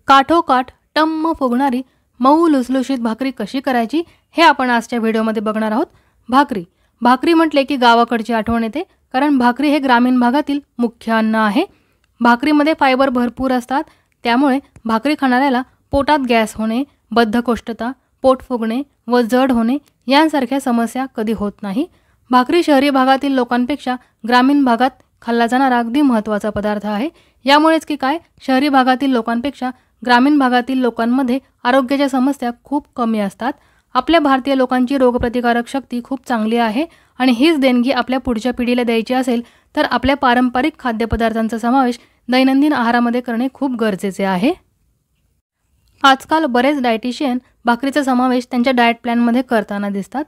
काठोकाठ टम्म फुगणारी मऊ लुसलुशीत भाकरी कशी करायची हे आपण आजच्या व्हिडिओमध्ये बघणार आहोत। भाकरी म्हटले की गावाकडची आठवण येते, कारण भाकरी हे ग्रामीण भागातील मुख्य अन्न आहे। भाकरीमध्ये फायबर भरपूर असतात, त्यामुळे भाकरी खाणाऱ्याला पोटात गॅस होणे, बद्धकोष्ठता, पोट फुगणे व जड होणे यांसारख्या समस्या कधी होत नाही। भाकरी शहरी भागातील लोकांपेक्षा ग्रामीण भागात खाल्ला जाणारा अगदी महत्त्वाचा पदार्थ आहे। यामुळेच की काय, शहरी भागातील लोकांपेक्षा ग्रामीण भागातील लोकांमध्ये आरोग्याच्या समस्या खूप कमी असतात। आपल्या भारतीय लोकांची रोगप्रतिकारक शक्ती खूप चांगली आहे आणि हीच देणगी आपल्या पुढच्या पिढीला द्यायची असेल तर आपल्या पारंपरिक खाद्यपदार्थांचा समावेश दैनंदिन आहारामध्ये करणे खूप गरजेचे आहे। आजकाल बरेच डायटिशियन भाकरीचा समावेश त्यांच्या डाएट प्लॅनमध्ये करताना दिसतात।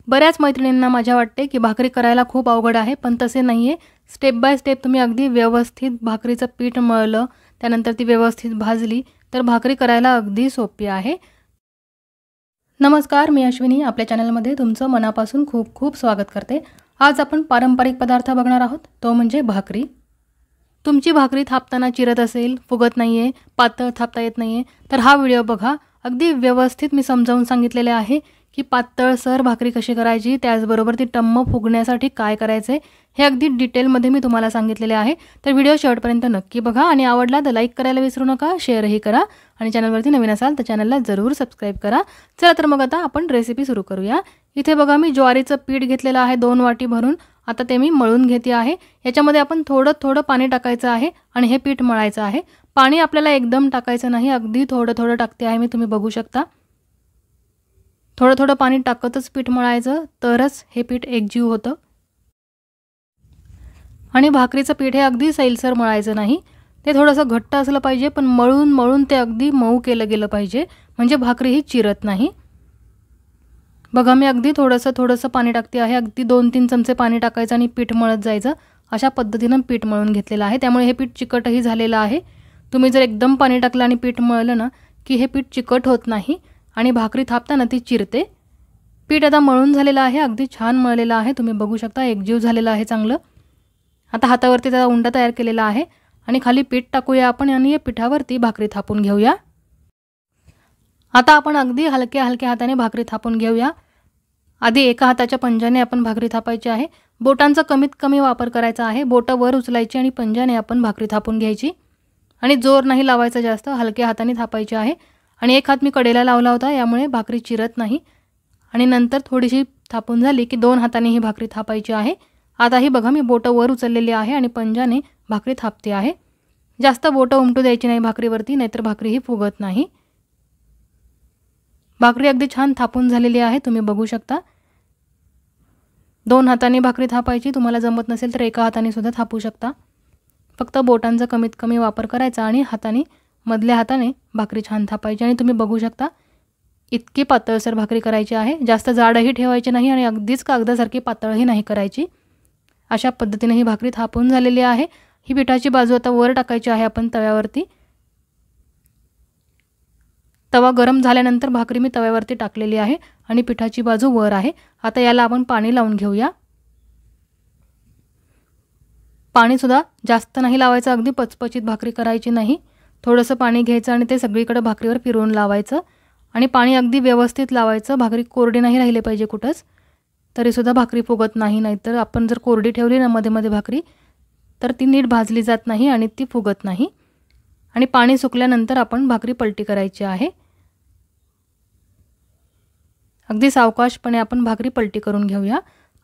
बऱ्याच मैत्रिणींना माझ्या वाटते की भाकरी करायला खूप अवघड आहे, पण तसे नाहीये। स्टेप बाय स्टेप तुम्ही अगदी व्यवस्थित भाकरीचं पीठ मळलं, त्यानंतर ती व्यवस्थित भाजली तर भाकरी करायला अगदी सोपी आहे। नमस्कार, मी अश्विनी आपल्या चॅनलमध्ये तुमचं मनापासून खूप खूप स्वागत करते। आज आपण पारंपरिक पदार्थ बघणार आहोत, तो म्हणजे भाकरी। तुमची भाकरी थापताना चिरत असेल, फुगत नाहीये, पातळ थापता येत नाहीये तर हा व्हिडिओ बघा। अगदी व्यवस्थित मी समजावून सांगितलेले आहे की पातळसर भाकरी कशी करायची, त्याचबरोबर ती टम्म फुगण्यासाठी काय करायचे हे अगदी डिटेलमध्ये मी तुम्हाला सांगितलेले आहे। तर व्हिडिओ शेवटपर्यंत नक्की बघा आणि आवडला तर लाईक करायला विसरू नका, शेअरही करा आणि चॅनलवरती नवीन असाल तर चॅनलला जरूर सबस्क्राइब करा। चला तर मग आता आपण रेसिपी सुरू करूया। इथे बघा मी ज्वारीचं पीठ घेतलेलं आहे 2 वाटी भरून। आता ते मी मळून घेते आहे। याच्यामध्ये आपण थोडं थोडं पाणी टाकायचं आहे आणि हे पीठ मळायचं आहे। पाणी आपल्याला एकदम टाकायचं नाही, अगदी थोडं थोडं टाकते आहे मी, तुम्ही बघू शकता। थोडं थोडं पाणी टाकतच पीठ मळायचं, तरच हे पीठ एकजीव होतं। आणि भाकरीचं पीठ हे अगदी सैलसर मळायचं नाही, ते थोडंसं घट्ट असलं पाहिजे, पण मळून मळून ते अगदी मऊ केलं गेलं पाहिजे, म्हणजे भाकरी ही चिरत नाही। बघा मी अगदी थोडंसं पाणी टाकते आहे, अगदी 2-3 चमचे पाणी टाकायचं आणि पीठ मळत जायचं। अशा पद्धतीनं पीठ मळून घेतलेलं आहे, त्यामुळे हे पीठ चिकटही झालेलं आहे। तुम्ही जर एकदम पाणी टाकलं आणि पीठ मळलं ना की हे पीठ चिकट होत नाही आणि भाकरी थापताना ती चिरते। पीठ आता मळून झालेलं आहे, अगदी छान मळलेलं आहे, तुम्ही बघू शकता, एकजीव झालेलं आहे चांगलं। आता हातावरती त्याचा उंडा तयार केलेला आहे आणि खाली पीठ टाकूया आपण आणि या पिठावरती भाकरी थापून घेऊया। आता आपण अगदी हलक्या हाताने भाकरी थापून घेऊया। आधी एका हाताच्या पंजाने आपण भाकरी थापायची आहे, बोटांचा कमीत कमी वापर करायचा आहे। बोटं वर उचलायची आणि पंजाने आपण भाकरी थापून घ्यायची आणि जोर नाही लावायचा जास्त, हलक्या हाताने थापायची आहे। आणि एक हात मी कडेला लावला होता, यामुळे भाकरी चिरत नाही। आणि नंतर थोडीशी थापून झाली की 2 हाताने ही भाकरी थापायची आहे। आता ही बघा मी बोटं वर उचललेली आहे आणि पंजाने भाकरी थापते आहे। जास्त बोटं उमटू द्यायची नाही भाकरीवरती, नाहीतर भाकरी ही फुगत नाही। भाकरी अगदी छान थापून झालेली आहे, तुम्ही बघू शकता। 2 हाताने भाकरी थापायची, तुम्हाला जमत नसेल तर एका हाताने सुद्धा थापू शकता। फक्त बोटांचा कमीत कमी वापर करायचा आणि मधल्या हाताने भाकरी छान थापायची। आणि तुम्ही बघू शकता इतकी पातळसर भाकरी करायची आहे, जास्त जाडही ठेवायची नाही आणि अगदीच कागदासारखी पातळही नाही करायची। अशा पद्धतीने ही भाकरी थापून झालेली आहे। ही पिठाची बाजू आता वर टाकायची आहे आपण तव्यावरती। तवा गरम झाल्यानंतर भाकरी मी तव्यावरती टाकलेली आहे आणि पिठाची बाजू वर आहे। आता याला आपण पाणी लावून घेऊया। पाणी सुद्धा जास्त नाही लावायचं, अगदी पचपचीत भाकरी करायची नाही। थोडंसं पाणी घ्यायचं आणि ते सगळीकडे भाकरीवर फिरवून लावायचं आणि पाणी अगदी व्यवस्थित लावायचं, भाकरी कोरडी नाही राहिले पाहिजे कुठंच, तरीसुद्धा भाकरी फुगत नाही। नाहीतर आपण जर कोरडी ठेवली ना मध्ये भाकरी तर ती नीट भाजली जात नाही आणि ती फुगत नाही। आणि पाणी सुकल्यानंतर आपण भाकरी पलटी करायची आहे। अगदी सावकाशपणे आपण भाकरी पलटी करून घेऊया।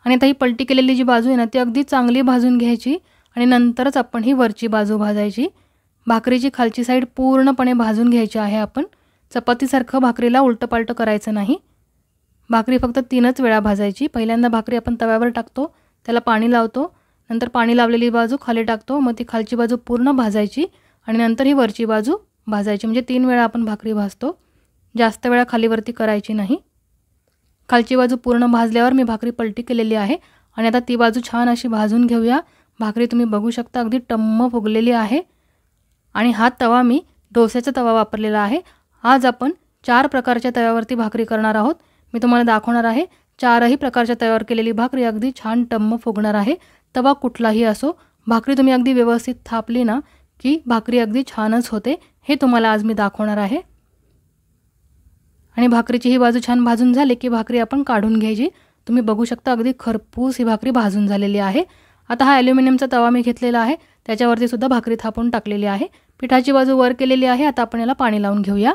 आणि आता ही पलटी केलेली जी बाजू आहे ना ती अगदी चांगली भाजून घ्यायची आणि नंतरच आपण ही वरची बाजू भाजायची। भाकरीची खालची साईड पूर्णपणे भाजून घ्यायची आहे आपण, चपातीसारखं भाकरीला उलटपालट करायचं नाही। भाकरी फक्त 3च वेळा भाजायची। पहिल्यांदा भाकरी आपण तव्यावर टाकतो, त्याला पाणी लावतो, नंतर पाणी लावलेली बाजू खाली टाकतो, मग ती खालची बाजू पूर्ण भाजायची आणि नंतर ही वरची बाजू भाजायची, म्हणजे 3 वेळा आपण भाकरी भाजतो, जास्त वेळा खालीवरती करायची नाही। खालची बाजू पूर्ण भाजल्यावर मी भाकरी पलटी केलेली आहे आणि आता ती बाजू छान अशी भाजून घेऊया। भाकरी तुम्ही बघू शकता अगदी टम्म फुगलेली आहे। आणि हा तवा मी डोस्याचा तवा वापरलेला आहे। आज आपण 4 प्रकारच्या तव्यावरती भाकरी करणार आहोत, मी तुम्हाला दाखवणार आहे। 4ही प्रकारच्या तव्यावर केलेली भाकरी अगदी छान टम्म फुगणार आहे। तवा कुठलाही असो, भाकरी तुम्ही अगदी व्यवस्थित थापली ना की भाकरी अगदी छानच होते। हे तुम्हाला आज मी दाखवणार आहे। आणि भाकरीची ही बाजू छान भाजून झाली की भाकरी आपण काढून घ्यायची। तुम्ही बघू शकता अगदी खरपूस ही भाकरी भाजून झालेली आहे। आता हा ॲल्युमिनियमचा तवा मी घेतलेला आहे, त्याच्यावरती सुद्धा भाकरी थापून टाकलेली आहे। पिठाची बाजू वर केलेली आहे। आता आपण याला पाणी लावून घेऊया।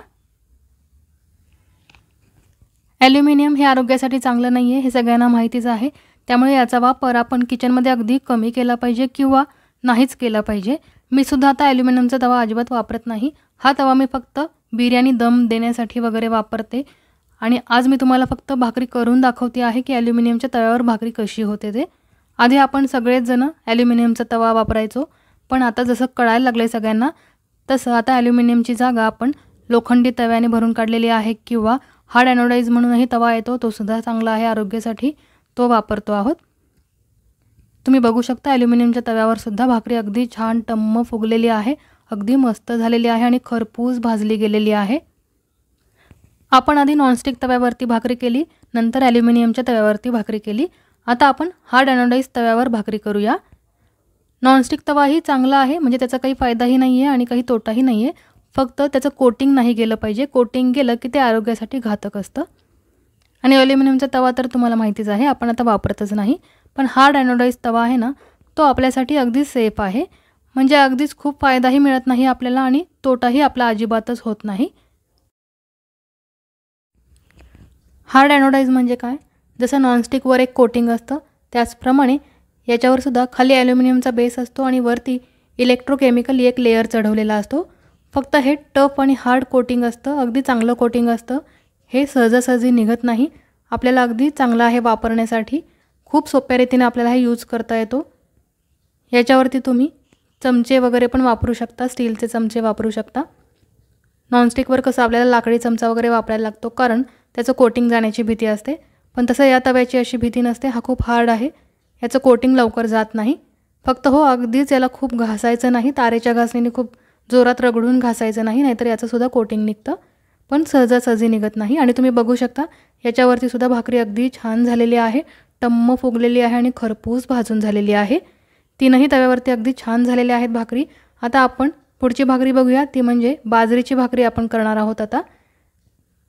ॲल्युमिनियम हे आरोग्यासाठी चांगलं नाही आहे, हे सगळ्यांना माहितीच आहे। त्यामुळे याचा वापर आपण किचनमध्ये अगदी कमी केला पाहिजे किंवा नाहीच केला पाहिजे। मी सुद्धा आता ॲल्युमिनियमचा तवा अजिबात वापरत नाही। हा तवा मी फक्त बिर्याणी दम देण्यासाठी वगैरे वापरते। आणि आज मी तुम्हाला फक्त भाकरी करून दाखवते आहे की ॲल्युमिनियमच्या तव्यावर भाकरी कशी होते ते। आधी आपण सगळेच जण ॲल्युमिनियमचा तवा वापरायचो, पण आता जसं कळायला लागले सगळ्यांना तसं आता ॲल्युमिनियमची जागा आपण लोखंडी तव्याने भरून काढलेली आहे किंवा हार्ड एनोडाइज म्हणूनही तवा येतो, तो सुद्धा चांगला आहे आरोग्यासाठी, तो वापरतो आहोत। तुम्ही बघू शकता ॲल्युमिनियमच्या तव्यावर सुद्धा भाकरी अगदी छान टम्म फुगलेली आहे, अगदी मस्त झालेली आहे आणि खरपूस भाजली गेलेली आहे। आपण आधी नॉनस्टिक तव्यावरती भाकरी केली, नंतर ॲल्युमिनियमच्या तव्यावरती भाकरी केली। आता आपण हार्ड एनोडाइज तव्यावर भाकरी करूया। नॉनस्टिक तवाही चांगला आहे, म्हणजे त्याचा काही फायदाही नाही आहे आणि काही तोटाही नाही आहे, फक्त त्याचं कोटिंग नाही गेलं पाहिजे। कोटिंग गेलं की ते आरोग्यासाठी घातक असतं। आणि ॲल्युमिनियमचा तवा तर तुम्हाला माहितीच आहे, आपण आता वापरतच नाही। पण हार्ड एनोडाइज तवा आहे ना, तो आपल्यासाठी अगदी सेफ आहे, म्हणजे अगदीच खूप फायदाही मिळत नाही आपल्याला आणि तोटाही आपला अजिबातच होत नाही। हार्ड एनोडाइज म्हणजे काय? जसं नॉनस्टिकवर एक कोटिंग असतं त्याचप्रमाणे याच्यावर सुद्धा खाली ॲल्युमिनियमचा बेस असतो आणि वरती इलेक्ट्रोकेमिकली एक लेयर चढवलेला असतो। फक्त हे टफ आणि हार्ड कोटिंग असतं, अगदी चांगलं कोटिंग असतं, हे सहजासहजी निघत नाही। आपल्याला अगदी चांगलं आहे वापरण्यासाठी, खूप सोप्या रीतीने आपल्याला हे यूज करता येतो। याच्यावरती तुम्ही चमचे वगैरे पण वापरू शकता, स्टीलचे चमचे वापरू शकता। नॉनस्टिकवर कसं आपल्याला लाकडी चमचा वगैरे वापरायला लागतो, कारण त्याचं कोटिंग जाण्याची भीती असते, पण तसं या तव्याची अशी भीती नसते। हा खूप हार्ड आहे, याचं कोटिंग लवकर जात नाही। फक्त हो अगदीच याला खूप घासायचं नाही, तारेच्या घासणीने खूप जोरात रगडून घासायचं नाही, नाहीतर याचं सुद्धा कोटिंग निघतं, पण सहजासहजी निघत नाही। आणि तुम्ही बघू शकता याच्यावरती सुद्धा भाकरी अगदी छान झालेली आहे, टम्म फुगलेली आहे आणि खरपूस भाजून झालेली आहे। तीनही तव्यावरती अगदी छान झालेल्या आहेत भाकरी। आता आपण पुढची भाकरी बघूया, ती म्हणजे बाजरीची भाकरी आपण करणार आहोत। आता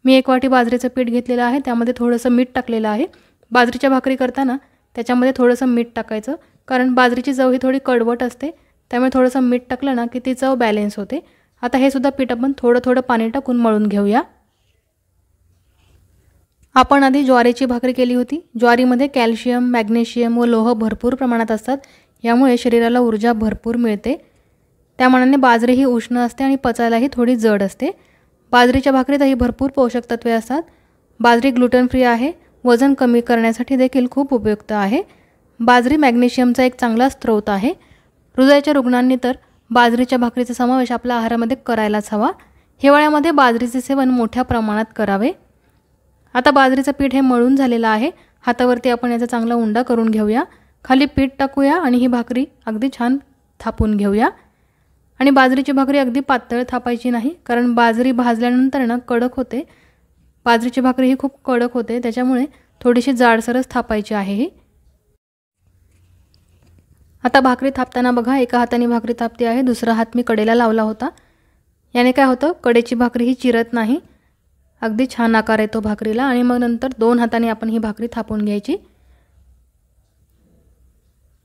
मी 1 वाटी बाजरीचं पीठ घेतलेलं आहे, त्यामध्ये थोडंसं मीठ टाकलेलं आहे। बाजरीच्या भाकरी करताना त्याच्यामध्ये थोडंसं मीठ टाकायचं, कारण बाजरीची चव ही थोडी कडवट असते, त्यामुळे थोडंसं मीठ टाकलं ना की ती चव बॅलन्स होते। आता हे सुद्धा पीठ आपण थोडं थोडं पाणी टाकून मळून घेऊया। आपण आधी ज्वारीची भाकरी केली होती। ज्वारीमध्ये कॅल्शियम, मॅग्नेशियम व लोह भरपूर प्रमाणात असतात, यामुळे शरीराला ऊर्जा भरपूर मिळते। त्यामानाने बाजरी ही उष्ण असते आणि पचायलाही थोडी जड असते। बाजरीच्या भाकरीतही भरपूर पोषक तत्वे असतात। बाजरी ग्लुटेन फ्री आहे, वजन कमी करण्यासाठी देखील खूप उपयुक्त आहे। बाजरी मॅग्नेशियमचा एक चांगला स्रोत आहे। हृदयाच्या रुग्णांनी तर बाजरीच्या भाकरीचा समावेश आपल्या आहारामध्ये करायलाच हवा। हिवाळ्यामध्ये बाजरीचे सेवन मोठ्या प्रमाणात करावे। आता बाजरीचं पीठ हे मळून झालेलं आहे, हातावरती आपण याचा चांगला उंडा करून घेऊया। खाली पीठ टाकूया आणि ही भाकरी अगदी छान थापून घेऊया। आणि बाजरीची भाकरी अगदी पातळ थापायची नाही, कारण बाजरी भाजल्यानंतर ना कडक होते। बाजरीची भाकरी ही खूप कडक होते, त्याच्यामुळे थोडीशी जाडसरच थापायची आहे ही। आता भाकरी थापताना बघा, एका हाताने भाकरी थापते आहे, दुसरा हात मी कडेला लावला होता। याने काय होतं, कडेची भाकरी ही चिरत नाही, अगदी छान आकार येतो भाकरीला। आणि मग नंतर 2 हाताने आपण ही भाकरी थापून घ्यायची।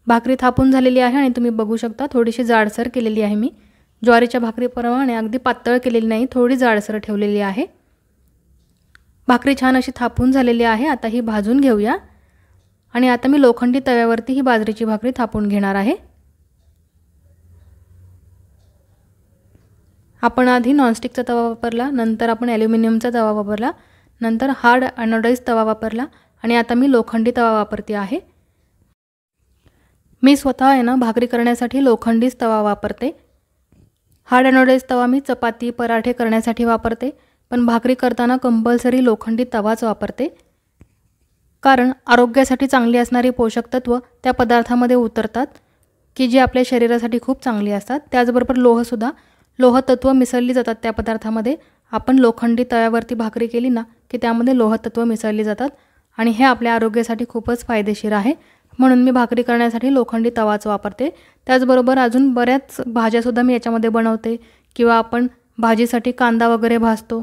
भाकरी थापून झालेली आहे आणि तुम्ही बघू शकता थोडीशी जाडसर केलेली आहे मी। ज्वारीच्या भाकरीप्रमाणे अगदी पातळ केलेली नाही, थोडी जाडसर ठेवलेली आहे। भाकरी छान अशी थापून झालेली आहे। आता ही भाजून घेऊया आणि आता मी लोखंडी तव्यावरती ही बाजरीची भाकरी थापून घेणार आहे। आपण आधी नॉनस्टिकचा तवा वापरला, नंतर आपण ॲल्युमिनियमचा तवा वापरला, नंतर हार्ड एनोडाइज तवा वापरला आणि आता मी लोखंडी तवा वापरते आहे। मी स्वतः आहे ना भाकरी करण्यासाठी लोखंडीच तवा वापरते। हार्ड एनोडाइज तवा मी चपाती, पराठे करण्यासाठी वापरते, पण भाकरी करताना कंपल्सरी लोखंडी तवाच वापरते, कारण आरोग्यासाठी चांगली असणारी पोषक तत्व त्या पदार्थामध्ये उतरतात की जी आपल्या शरीरासाठी खूप चांगली असतात। त्याचबरोबर लोहतत्व मिसळली जातात त्या पदार्थामध्ये। आपण लोखंडी तव्यावरती भाकरी केली ना की त्यामध्ये लोहतत्व मिसळली जातात आणि हे आपल्या आरोग्यासाठी खूपच फायदेशीर आहे। म्हणून मी भाकरी करण्यासाठी लोखंडी तवाच वापरते। त्याचबरोबर अजून बऱ्याच भाज्यासुद्धा मी याच्यामध्ये बनवते किंवा आपण भाजीसाठी कांदा वगैरे भाजतो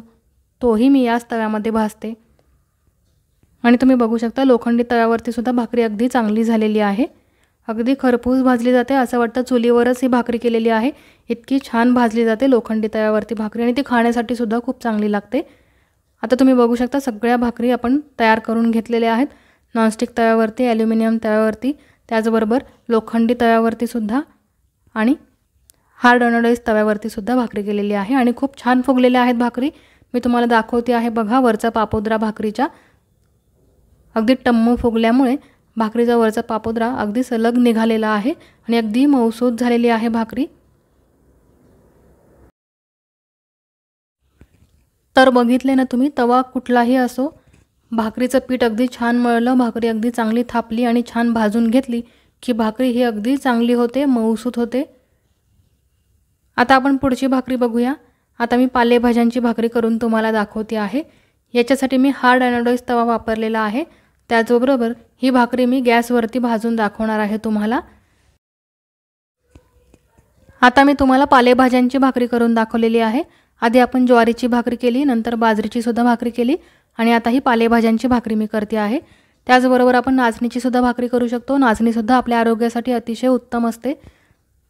तोही मी याच तव्यामध्ये भाजते। आणि तुम्ही बघू शकता लोखंडी तव्यावरती सुद्धा भाकरी अगदी चांगली झालेली आहे। अगदी खरपूस भाजली जाते, असं वाटतं चुलीवरच ही भाकरी केलेली आहे। इतकी छान भाजली जाते लोखंडी तव्यावरती भाकरी आणि ती खाण्यासाठी सुद्धा खूप चांगली लागते। आता तुम्ही बघू शकता सगळ्या भाकरी आपण तयार करून घेतलेल्या आहेत। नॉनस्टिक तव्यावरती, ॲल्युमिनियम तव्यावरती, त्याचबरोबर लोखंडी तव्यावरती सुद्धा आणि हार्ड अनोडाइज तव्यावरती सुद्धा भाकरी केलेली आहे आणि खूप छान फुगलेल्या आहेत भाकरी। मी तुम्हाला दाखवते आहे बघा, वरचा पापुद्रा भाकरीच्या अगदी टम्म फुगल्यामुळे भाकरीचा वरचा पापुद्रा अगदी सलग निघालेला आहे आणि अगदी मऊसूत झालेली आहे भाकरी। तर बघितले ना तुम्ही, तवा कुठलाही असो, भाकरीचं पीठ अगदी छान मळलं, भाकरी अगदी चांगली थापली आणि छान भाजून घेतली की भाकरी ही अगदी चांगली होते, मऊसूत होते। आता आपण पुढची भाकरी बघूया। आता मी पालेभाज्यांची भाकरी करून तुम्हाला दाखवते आहे। याच्यासाठी मी हार्ड अनोडाइज तवा वापरलेला आहे। त्याचबरोबर ही भाकरी मी गॅसवरती भाजून दाखवणार आहे तुम्हाला। आता मी तुम्हाला पालेभाज्यांची भाकरी करून दाखवलेली आहे। आधी आपण ज्वारीची भाकरी केली, नंतर बाजरीची सुद्धा भाकरी केली आणि आता ही पालेभाज्यांची भाकरी मी करते आहे। त्याचबरोबर आपण नाचणीची सुद्धा भाकरी करू शकतो। नाचणी सुद्धा आपल्या आरोग्यासाठी अतिशय उत्तम असते।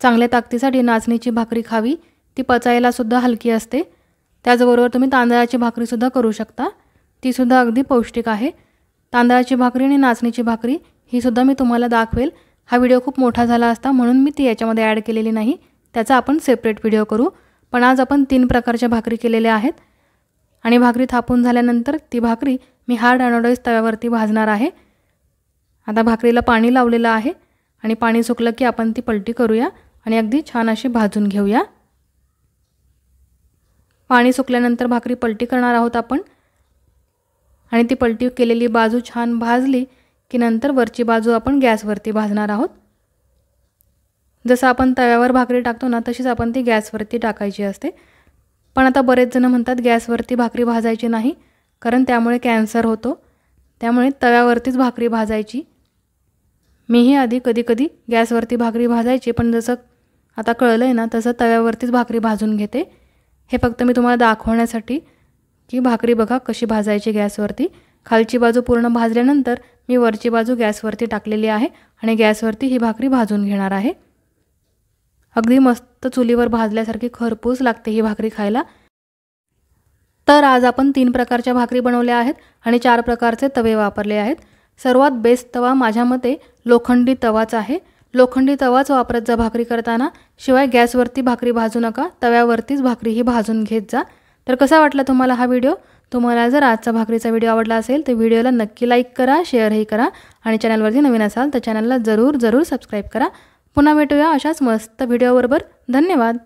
चांगल्या ताकदीसाठी नाचणीची भाकरी खावी, ती पचायला सुद्धा हलकी असते। त्याचबरोबर तुम्ही तांदळाची भाकरी सुद्धा करू शकता, ती सुद्धा अगदी पौष्टिक आहे। तांदळाची भाकरी आणि नाचणीची भाकरी ही सुद्धा मी तुम्हाला दाखवेल। हा व्हिडिओ खूप मोठा झाला असता म्हणून मी ती याच्यामध्ये ॲड केलेली नाही, त्याचा आपण सेपरेट व्हिडिओ करू। पण आज आपण 3 प्रकारच्या भाकरी केलेल्या आहेत आणि भाकरी थापून झाल्यानंतर ती भाकरी मी हार्ड अनोडाइज तव्यावरती भाजणार आहे। आता भाकरीला पाणी लावलेलं आहे आणि पाणी सुकलं की आपण ती पलटी करूया आणि अगदी छान अशी भाजून घेऊया। पाणी सुकल्यानंतर भाकरी पलटी करणार आहोत आपण आणि ती पलटी केलेली बाजू छान भाजली की नंतर वरची बाजू आपण गॅसवरती भाजणार आहोत। जसं आपण तव्यावर भाकरी टाकतो ना, तशीच आपण ती गॅसवरती टाकायची असते। पण आता बरेच जण म्हणतात गॅसवरती भाकरी भाजायची नाही कारण त्यामुळे कॅन्सर होतो, त्यामुळे तव्यावरतीच भाकरी भाजायची। मीही आधी कधी गॅसवरती भाकरी भाजायची, पण जसं आता कळलंय ना तसं तव्यावरतीच भाकरी भाजून घेते। हे फक्त मी तुम्हाला दाखवण्यासाठी की भाकरी बघा कशी भाजायची गॅसवरती। खालची बाजू पूर्ण भाजल्यानंतर मी वरची बाजू गॅसवरती टाकलेली आहे आणि गॅसवरती ही भाकरी भाजून घेणार आहे। अगदी मस्त चुलीवर भाजल्यासारखी खरपूस लागते ही भाकरी खायला। तर आज आपण 3 प्रकारच्या भाकरी बनवल्या आहेत आणि 4 प्रकारचे तवे वापरले आहेत। सर्वात बेस्ट तवा माझ्या मते लोखंडी तवाच आहे। लोखंडी तवाच वापरत जा भाकरी करताना, शिवाय गॅसवरती भाकरी भाजू नका, तव्यावरतीच भाकरी ही भाजून घेत जा। तर कसा वाटला तुम्हाला हा व्हिडिओ? तुम्हाला जर आजचा भाकरीचा व्हिडिओ आवडला असेल तर व्हिडिओला नक्की लाईक करा, शेअरही करा आणि चॅनलवरती नवीन असाल तर चॅनलला जरूर सबस्क्राईब करा। पुन्हा भेटूया अशाच मस्त व्हिडिओबरोबर। धन्यवाद।